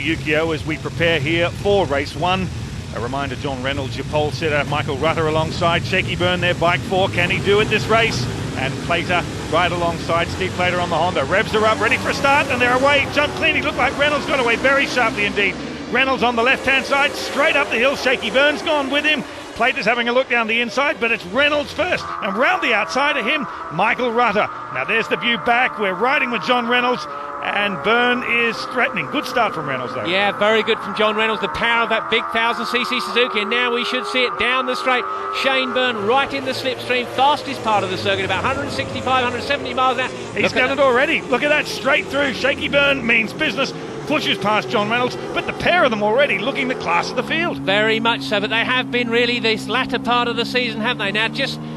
Yukio as we prepare here for race 1. A reminder, John Reynolds, your pole sitter, Michael Rutter alongside, Shaky Byrne there, bike 4, can he do it this race? And Plater right alongside, Steve Plater on the Honda. Revs are up, ready for a start, and they're away. Jump clean, he looked like Reynolds got away very sharply indeed. Reynolds on the left-hand side, straight up the hill, Shaky Byrne's gone with him. Plater's having a look down the inside, but it's Reynolds first, and round the outside of him, Michael Rutter. Now there's the view back, we're riding with John Reynolds, and Byrne is threatening. Good start from Reynolds though. Yeah, very good from John Reynolds, the power of that big 1000cc Suzuki, and now we should see it down the straight. Shane Byrne right in the slipstream, fastest part of the circuit, about 165, 170 miles an hour. He's done it already. Look at that, straight through. Shaky Byrne means business. Pushes past John Reynolds, but the pair of them already looking the class of the field. Very much so, but they have been really this latter part of the season, haven't they? Now,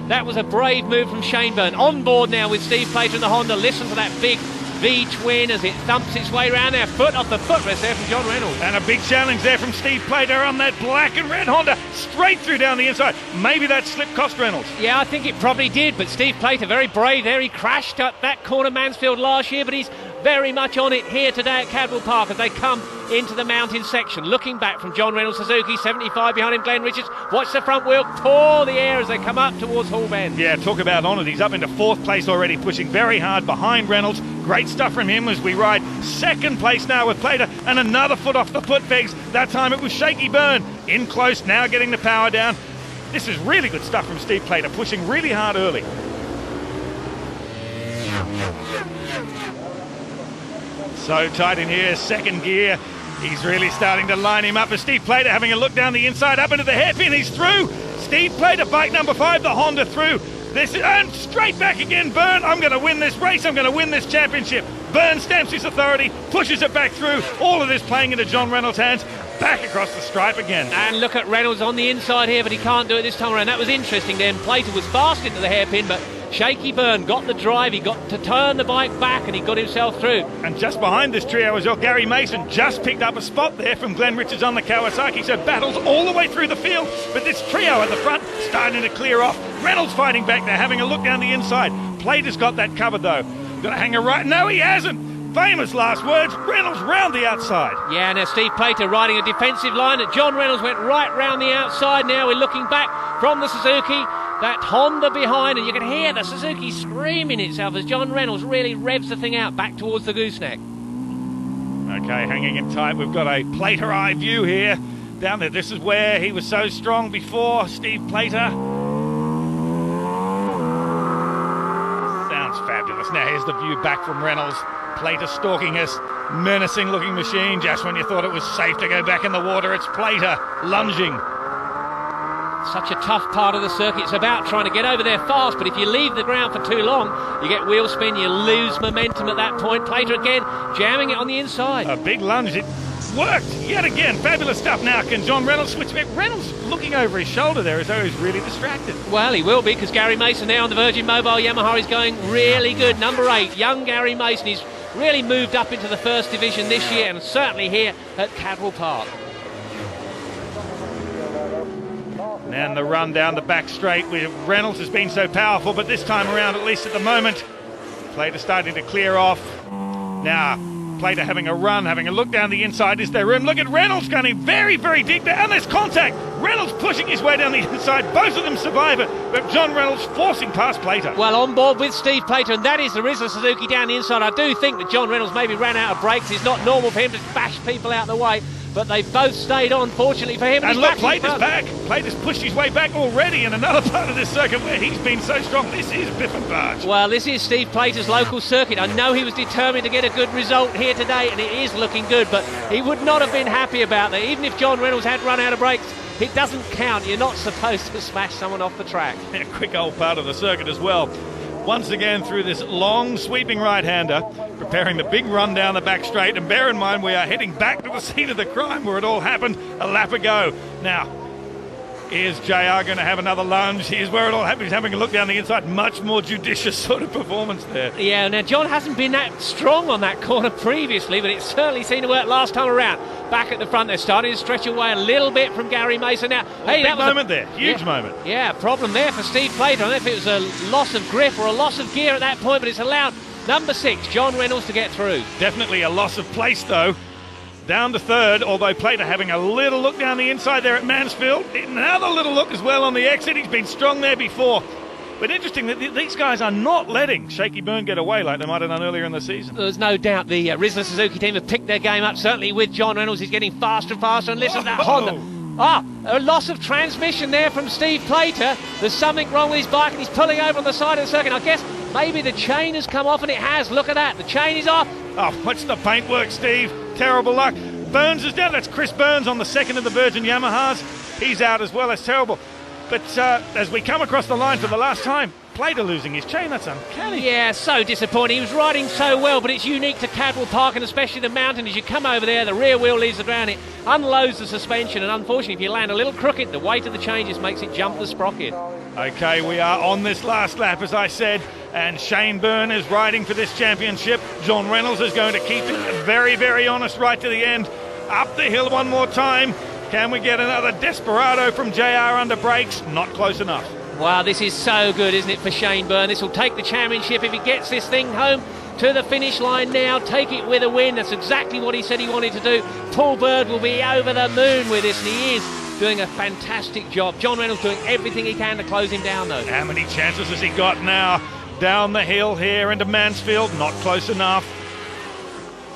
that was a brave move from Shane Byrne. On board now with Steve Plater and the Honda. Listen to that big V-twin as it thumps its way around there. Foot off the footrest there from John Reynolds. And a big challenge there from Steve Plater on that black and red Honda, straight through down the inside. Maybe that slip cost Reynolds. Yeah, I think it probably did, but Steve Plater, very brave there. He crashed up that corner Mansfield last year, but he's very much on it here today at Cadwell Park as they come into the mountain section. Looking back from John Reynolds, Suzuki, 75 behind him, Glenn Richards. Watch the front wheel paw the air as they come up towards Hall Bend. Yeah, talk about honoured. He's up into 4th place already, pushing very hard behind Reynolds. Great stuff from him as we ride 2nd place now with Plater, and another foot off the foot pegs. That time it was Shaky Byrne. In close, now getting the power down. This is really good stuff from Steve Plater, pushing really hard early. So tight in here, 2nd gear. He's really starting to line him up as Steve Plater having a look down the inside, up into the hairpin. He's through. Steve Plater, bike number 5, the Honda through. And straight back again, Byrne. I'm going to win this race. I'm going to win this championship. Byrne stamps his authority, pushes it back through. All of this playing into John Reynolds' hands. Back across the stripe again. And look at Reynolds on the inside here, but he can't do it this time around. That was interesting then. Plater was fast into the hairpin, but Shaky Byrne got the drive. He got to turn the bike back and he got himself through. And just behind this trio as well, Gary Mason just picked up a spot there from Glenn Richards on the Kawasaki. So battles all the way through the field, but this trio at the front starting to clear off. Reynolds fighting back there, having a look down the inside. Plater's got that covered though. Got to hang a right. No, he hasn't. Famous last words. Reynolds round the outside. Yeah, now Steve Plater riding a defensive line. John Reynolds went right round the outside. Now we're looking back from the Suzuki. That Honda behind, and you can hear the Suzuki screaming itself as John Reynolds really revs the thing out back towards the gooseneck. Okay, hanging it tight. We've got a Plater eye view here. Down there, this is where he was so strong before, Steve Plater. Sounds fabulous. Now here's the view back from Reynolds. Plater stalking us, menacing looking machine. Just when you thought it was safe to go back in the water, it's Plater lunging. Such a tough part of the circuit. It's about trying to get over there fast, but if you leave the ground for too long, you get wheel spin, you lose momentum at that point. Plater again, jamming it on the inside. A big lunge. It worked yet again. Fabulous stuff now. Can John Reynolds switch back? Reynolds looking over his shoulder there as though he's really distracted. Well, he will be, because Gary Mason there on the Virgin Mobile Yamaha is going really good. Number 8, young Gary Mason. He's really moved up into the 1st division this year, and certainly here at Cadwell Park. And the run down the back straight with Reynolds has been so powerful, but this time around, at least at the moment, Plater starting to clear off. Now, Plater having a run, having a look down the inside. Is there room? Look at Reynolds going very, very deep there, and there's contact. Reynolds pushing his way down the inside. Both of them survive it, but John Reynolds forcing past Plater. Well, on board with Steve Plater, and there is a Suzuki down the inside. I do think that John Reynolds maybe ran out of brakes. It's not normal for him to bash people out of the way, but they both stayed on, fortunately for him. And look, Plater's back. Plater's pushed his way back already in another part of this circuit where he's been so strong. This is Biff and Barge. Well, this is Steve Plater's local circuit. I know he was determined to get a good result here today, and it is looking good, but he would not have been happy about that. Even if John Reynolds had run out of brakes, it doesn't count. You're not supposed to smash someone off the track. A quick old part of the circuit as well. Once again through this long sweeping right-hander, preparing the big run down the back straight. And bear in mind, we are heading back to the scene of the crime where it all happened a lap ago. Now, is JR going to have another lunge? Here's where it all happened. He's having a look down the inside. Much more judicious sort of performance there. Yeah, now John hasn't been that strong on that corner previously, but it certainly seemed to work last time around. Back at the front, they're starting to stretch away a little bit from Gary Mason now. Hey, that was moment there. Huge moment. Yeah, problem there for Steve Plater. I don't know if it was a loss of grip or a loss of gear at that point, but it's allowed number 6, John Reynolds, to get through. Definitely a loss of place, though. down to third, although Plater having a little look down the inside there at Mansfield. Another little look as well on the exit. He's been strong there before. But interesting that these guys are not letting Shaky Byrne get away like they might have done earlier in the season. There's no doubt the Rizzler Suzuki team have picked their game up, certainly with John Reynolds. He's getting faster and faster, and listen to that Honda. A loss of transmission there from Steve Plater. There's something wrong with his bike, and he's pulling over on the side of the circuit. I guess maybe the chain has come off, and it has. Look at that. The chain is off. Oh, what's the paintwork, Steve? Terrible luck. Burns is down. That's Chris Burns on the second of the Virgin Yamahas. He's out as well. That's terrible. But as we come across the line for the last time, Plater losing his chain, that's uncanny. Yeah, so disappointing. He was riding so well, but it's unique to Cadwell Park, and especially the mountain. As you come over there, the rear wheel leaves the ground, it unloads the suspension, and unfortunately, if you land a little crooked, the weight of the changes makes it jump the sprocket. Okay, we are on this last lap, as I said, and Shane Byrne is riding for this championship. John Reynolds is going to keep it very, very honest right to the end. Up the hill one more time. Can we get another desperado from JR under brakes? Not close enough. Wow, this is so good, isn't it, for Shane Byrne? This will take the championship if he gets this thing home to the finish line now. Take it with a win. That's exactly what he said he wanted to do. Paul Bird will be over the moon with this, and he is doing a fantastic job. John Reynolds doing everything he can to close him down, though. How many chances has he got now? Down the hill here into Mansfield. Not close enough.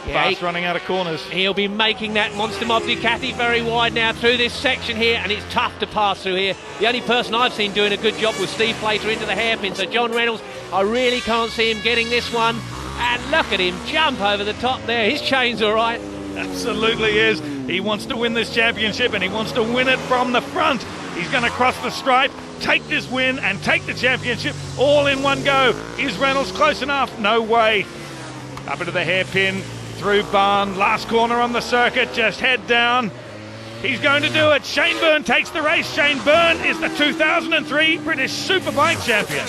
Yeah, Fast running out of corners. He'll be making that Monster Mob Ducati very wide now through this section here, and it's tough to pass through here. The only person I've seen doing a good job was Steve Plater into the hairpin, so John Reynolds, I really can't see him getting this one. And look at him jump over the top there. His chain's all right. Absolutely is. He wants to win this championship, and he wants to win it from the front. He's going to cross the stripe, take this win, and take the championship all in one go. Is Reynolds close enough? No way. Up into the hairpin. Through Barn, last corner on the circuit, just head down. He's going to do it. Shane Byrne takes the race. Shane Byrne is the 2003 British Superbike champion.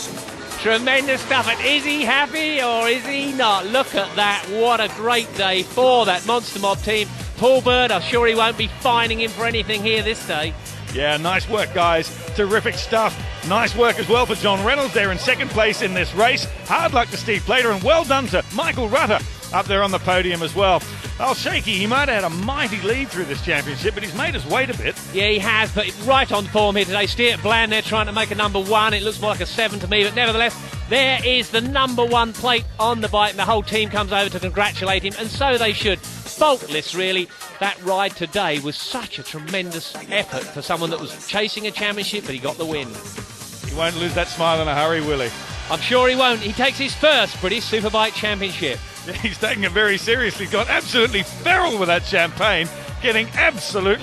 Tremendous stuff. And is he happy or is he not? Look at that. What a great day for that Monster Mob team. Paul Bird, I'm sure he won't be fining him for anything here this day. Yeah, nice work, guys. Terrific stuff. Nice work as well for John Reynolds there in second place in this race. Hard luck to Steve Plater, and well done to Michael Rutter up there on the podium as well. Oh, Shaky, he might have had a mighty lead through this championship, but he's made his weight a bit. Yeah, he has, but right on form here today. Stuart Bland there trying to make a number one. It looks more like a 7 to me, but nevertheless, there is the number one plate on the bike, and the whole team comes over to congratulate him, and so they should. Faultless, really. That ride today was such a tremendous effort for someone that was chasing a championship, but he got the win. He won't lose that smile in a hurry, will he? I'm sure he won't. He takes his first British Superbike championship. He's taking it very seriously. Got absolutely feral with that champagne, getting absolutely